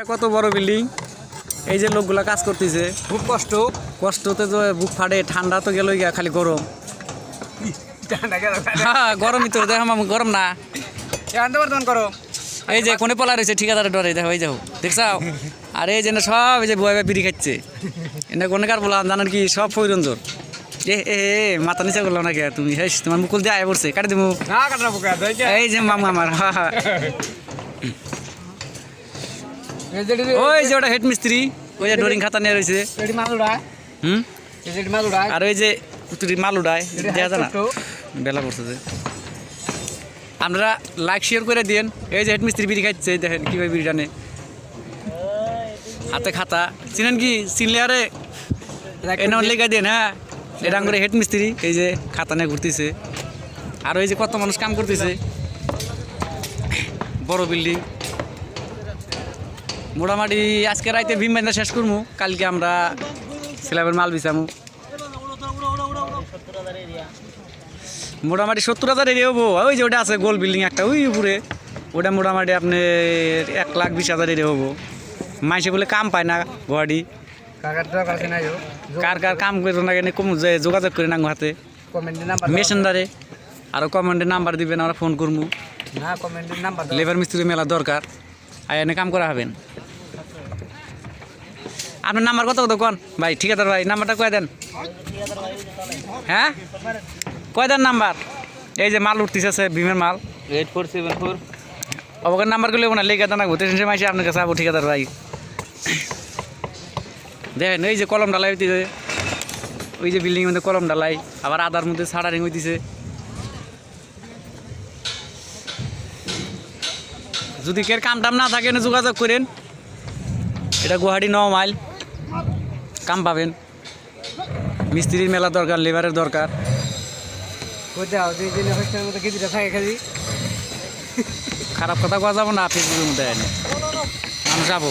এটা কত বড় বিল্ডিং, এই যে লোকগুলা কাজ করতেছে, খুব কষ্ট। কষ্টতে তো বুক ফাটে, ঠান্ডা তো গেল গিয়া, খালি গরম। ঠান্ডা গেল হ্যাঁ গরমই তো, দেখো মামু গরম না। আনতে পারতেন করো। এই যে কোনে পলা রয়েছে ঠিকাদারের ডরে, দেখো এই যাও দেখছাও। আর এই যে না সব এই যে বয়ে বিড়ি খাচ্ছে, এটা কোনে কার বললাম জানেন কি, সব ফৈরঞ্জোর। এ এ এ, মাথা নিচে করলাম নাকি তুমি, হেস তোমার মুকুল দিয়ে আয় পড়ছে, কাটি দেবো। না কাটা পোকা এই যে মামু আমার, ওই যে ওটা হেড মিস্ত্রি, ওই যে ডোরিং খাতা নিয়ে রয়েছে। হুম, আর ওই যে তুই মাল উড়ায় দেওয়া যায় না, বেলা পড়ছে যে। আপনারা লাইক শেয়ার করে দিন। এই যে হেড মিস্ত্রি বিড়ি খাচ্ছে, দেখেন কীভাবে বিড়ি টানে, হাতে খাতা। চিনেন কি, চিনলে আরে এনে লেখা দেন। হ্যাঁ, এটা করে হেড মিস্ত্রি, এই যে খাতা নিয়ে ঘুরতেছে। আর ওই যে কত মানুষ কাম করতেছে, বড় বিল্ডিং। মোটামুটি আজকে রাইতে ভীম বান্ধা শেষ করবো, কালকে আমরা স্ল্যাবের মাল বিছামু। মোটামুটি 70,000 এরিয়া হবো। ওই যে ওটা আছে গোল বিল্ডিং একটা, ওই উপরে ওটা মোটামুটি আপনার 1,20,000 এরিয়া হবো। মাইসে বলে কাম পায় না গুয়াহাটি, কার কার কাম করো না কেন কম যোগাযোগ করে নাঙ্গো হাতে মেশিনদারে। আরও কমেন্টের নাম্বার দিবেন, আমরা ফোন করবো। লেবার মিস্ত্রি মেলা দরকার, আর এনে কাম করা হবেন। আপনার নাম্বার কত কত কন ভাই, ঠিকাদার ভাই নাম্বারটা কয়ে দেন। হ্যাঁ কয় দেন নাম্বার। এই যে মাল উঠতেছে ভীমের মাল, 8474 অবকার নাম্বার করলে না লেগে দানা ঘুরতে মাসে আপনার কাছে আবো ঠিকাদার ভাই। দেখেন এই যে কলম ডালাই হইতেছে, ওই যে বিল্ডিং মধ্যে কলম ডালাই, আবার আদার মধ্যে সাড়ারিং হইতেছে। যদি কের কাম টাম না থাকে যোগাযোগ করেন, এটা গুয়াহাটি 9 মাইল, কাম পাবেন। মিস্ত্রির মেলা দরকার, লেবারের দরকার। খারাপ কথা কোয়া যাবো না, ফেসবুকের মধ্যে মানুষ যাবো।